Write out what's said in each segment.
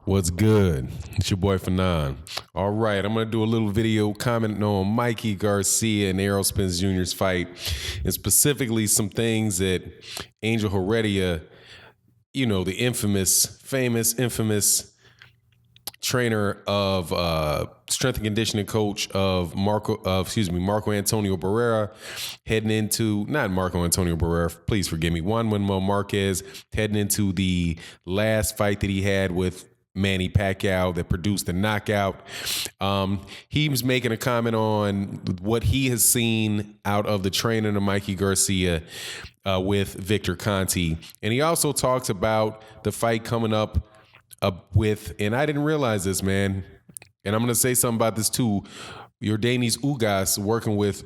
What's good? It's your boy Fanon. All right, I'm going to do a little video commenting on Mikey Garcia and Errol Spence Jr.'s fight, and specifically some things that Angel Heredia, the infamous trainer of strength and conditioning coach of Marco Antonio Barrera, please forgive me, Juan Manuel Marquez, heading into the last fight that he had with Manny Pacquiao that produced the knockout. He was making a comment on what he has seen out of the training of Mikey Garcia with Victor Conte. And he also talks about the fight coming up with, and I didn't realize this, man, and I'm going to say something about this too, Yordanis Ugas working with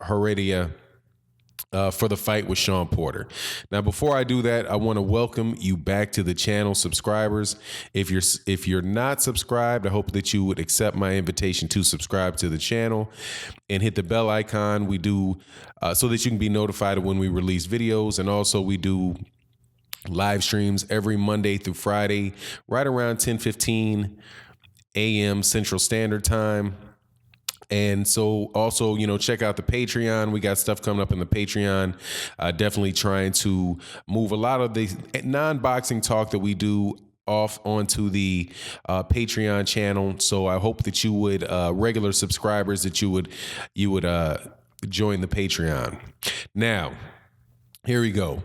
Heredia for the fight with Sean Porter. Now, before I do that, I want to welcome you back to the channel, subscribers. If you're not subscribed, I hope that you would accept my invitation to subscribe to the channel and hit the bell icon. We do so that you can be notified of when we release videos, and also we do live streams every Monday through Friday, right around 10:15 a.m. Central Standard Time. And so also, check out the Patreon. We got stuff coming up in the Patreon. Definitely trying to move a lot of the non-boxing talk that we do off onto the Patreon channel. So I hope that you would, regular subscribers, that you would join the Patreon. Now, here we go.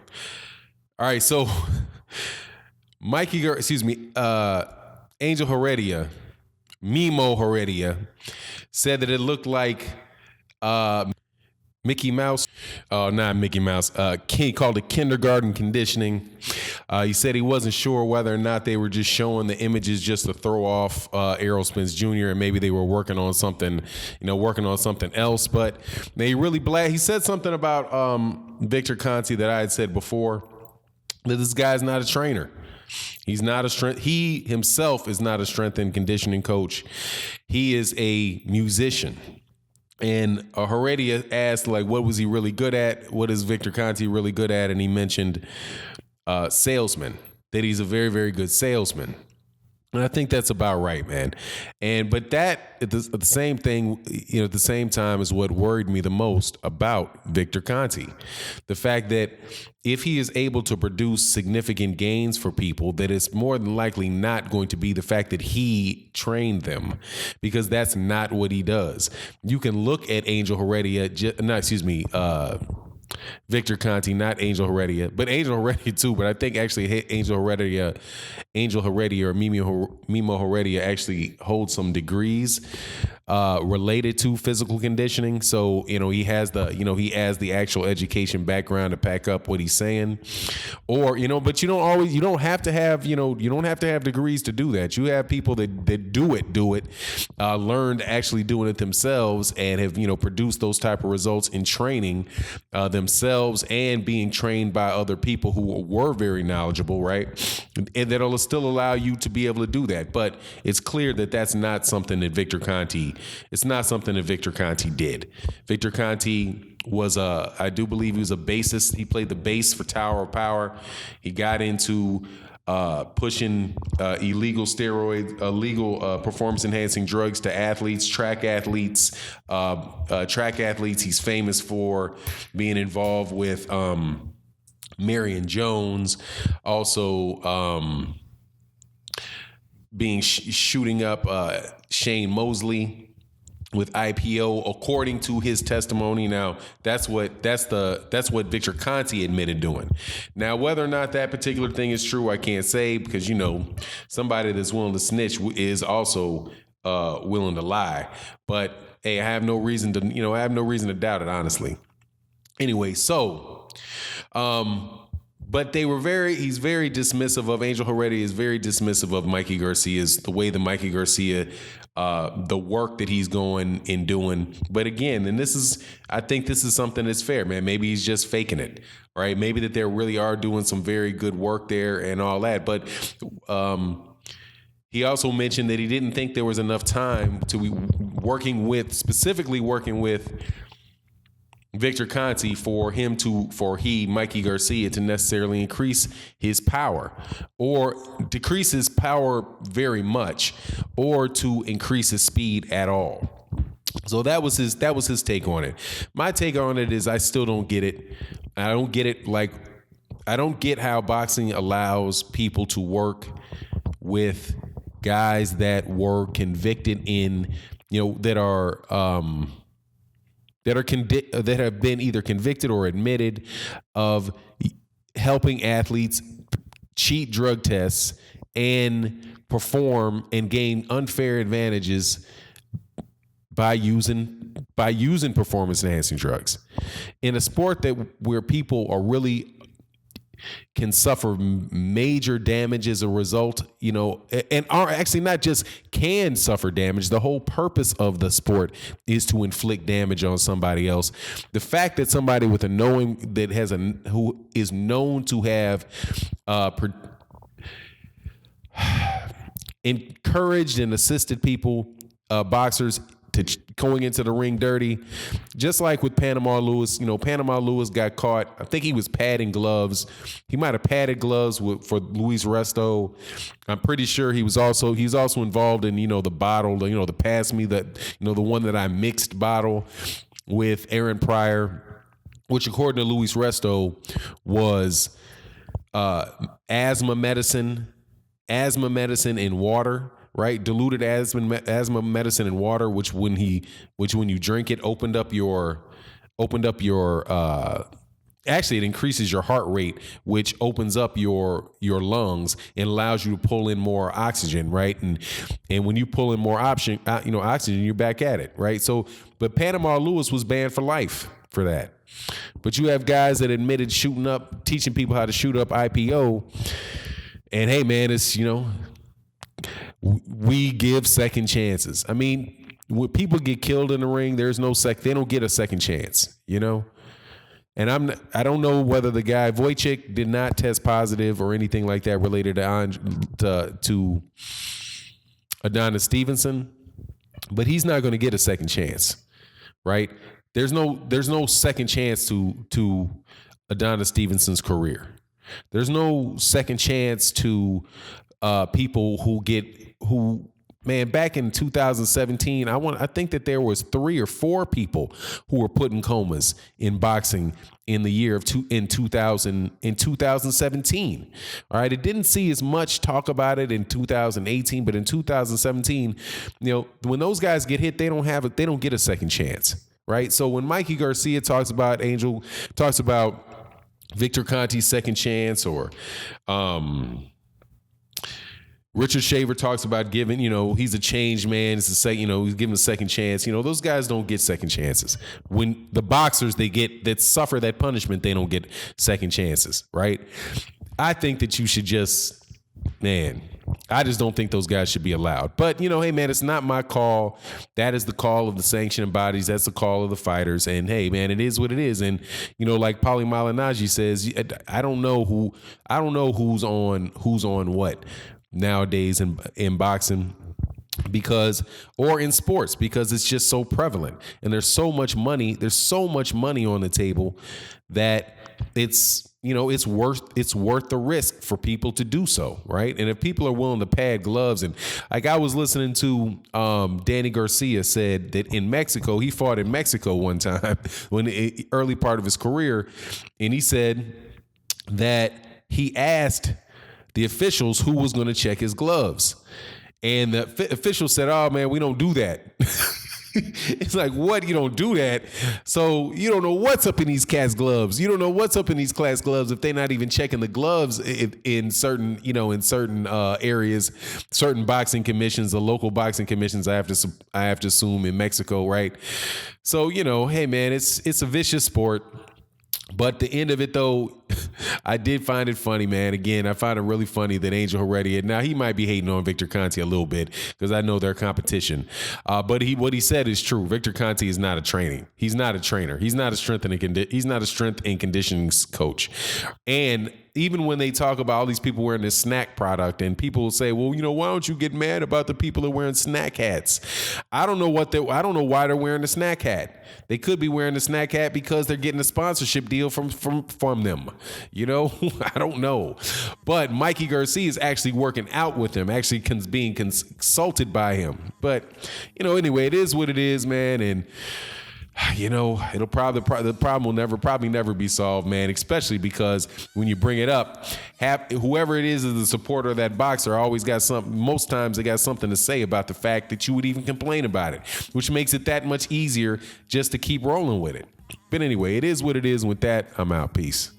All right, so Angel Heredia, Mimo Heredia, said that it looked like Mickey Mouse. Oh, not Mickey Mouse. He called it kindergarten conditioning. He said he wasn't sure whether or not they were just showing the images just to throw off Errol Spence Jr. and maybe they were working on something else. But he said something about Victor Conte that I had said before, that this guy's not a trainer. He himself is not a strength and conditioning coach. He is a musician. And Heredia asked, what was he really good at? What is Victor Conte really good at? And he mentioned salesman, that he's a very, very good salesman. And I think that's about right, man. But that at the same time is what worried me the most about Victor Conte. The fact that if he is able to produce significant gains for people, that it's more than likely not going to be the fact that he trained them, because that's not what he does. You can look at Victor Conte, not Angel Heredia, but Angel Heredia too. But I think actually Angel Heredia or Mimo Heredia actually holds some degrees related to physical conditioning. So, he has the actual education background to back up what he's saying, but you don't have to have degrees to do that. You have people that do it, learned actually doing it themselves and have, produced those type of results in training themselves and being trained by other people who were very knowledgeable, right? And that'll still allow you to be able to do that. But it's clear that that's not something that Victor Conte did. Victor Conte was I do believe he was a bassist. He played the bass for Tower of Power. He got into pushing illegal performance enhancing drugs to athletes, track athletes. He's famous for being involved with Marion Jones, also shooting up Shane Mosley with IPO, according to his testimony. Now, that's what Victor Conte admitted doing. Now, whether or not that particular thing is true, I can't say, because somebody that's willing to snitch is also willing to lie. But hey, I have no reason to doubt it, honestly. Anyway, so but he's very dismissive of Angel Heredia, is very dismissive of Mikey Garcia's, the way that Mikey Garcia, the work that he's going and doing. But again, I think this is something that's fair, man. Maybe he's just faking it, right? Maybe that they really are doing some very good work there and all that. But he also mentioned that he didn't think there was enough time to be specifically working with Victor Conti for Mikey Garcia to necessarily increase his power or decrease his power very much or to increase his speed at all. So that was his take on it. My take on it is I still don't get it. I don't get it. Like, I don't get how boxing allows people to work with guys that were convicted in, that have been either convicted or admitted of helping athletes cheat drug tests and perform and gain unfair advantages by using performance enhancing drugs in a sport where people are really can suffer major damage as a result, and are actually not just can suffer damage. The whole purpose of the sport is to inflict damage on somebody else. The fact that somebody with who is known to have encouraged and assisted boxers to going into the ring dirty, just like with Panama Lewis. Panama Lewis got caught. I think he was padding gloves. He might have padded gloves for Luis Resto. I'm pretty sure he's also involved in the bottle, the pass me that the one that I mixed bottle with Aaron Pryor, which according to Luis Resto was asthma medicine in water. Right, diluted asthma medicine in water, which when you drink it, opened up your actually it increases your heart rate, which opens up your lungs and allows you to pull in more oxygen, right? And when you pull in more oxygen, you're back at it, right? So, but Panama Lewis was banned for life for that. But you have guys that admitted teaching people how to shoot up IPO, and hey, man, it's we give second chances. I mean, when people get killed in the ring, they don't get a second chance, And I don't know whether the guy Wojcik did not test positive or anything like that related to Adonis Stevenson, but he's not going to get a second chance, right? There's no second chance to Adonis Stevenson's career. There's no second chance to people back in 2017, I think that there was 3 or 4 people who were put in comas in boxing in the year of 2017. All right. It didn't see as much talk about it in 2018, but in 2017, when those guys get hit, they don't get a second chance. Right. So when Mikey Garcia talks about Victor Conti's second chance, or Richard Shaver talks about giving, he's a changed man. It's he's given a second chance. Those guys don't get second chances. When the boxers that suffer that punishment, they don't get second chances, right? I think that you should I just don't think those guys should be allowed. But, hey, man, it's not my call. That is the call of the sanctioning bodies. That's the call of the fighters. And, hey, man, it is what it is. And, like Paulie Malignaggi says, I don't know who's on what nowadays in boxing or in sports, because it's just so prevalent and there's so much money on the table that it's worth the risk for people to do so, right? And if people are willing to pad gloves, and like I was listening to Danny Garcia said that in Mexico, he fought in Mexico one time early part of his career, and he said that he asked the officials who was going to check his gloves. And the official said, "Oh, man, we don't do that." It's like, what? You don't do that? So you don't know what's up in these cats' gloves. You don't know what's up in these class gloves if they're not even checking the gloves in certain areas, certain boxing commissions, the local boxing commissions. I have to assume in Mexico, right? So hey, man, it's a vicious sport. But the end of it, though, I did find it funny, man. Again, I find it really funny that Angel Heredia, now he might be hating on Victor Conte a little bit because I know their competition. But what he said is true. Victor Conte is not a training. He's not a trainer. He's not a strength and conditioning coach. And even when they talk about all these people wearing this snack product, and people will say, well, why don't you get mad about the people that are wearing snack hats? I don't know why they're wearing the snack hat. They could be wearing the snack hat because they're getting a sponsorship deal from them. I don't know. But Mikey Garcia is actually working out with him, actually being consulted by him. But, anyway, it is what it is, man. And it'll probably the problem will probably never be solved, man. Especially because when you bring it up, whoever it is the supporter of that boxer always got something. Most times they got something to say about the fact that you would even complain about it, which makes it that much easier just to keep rolling with it. But anyway, it is what it is. And with that, I'm out. Peace.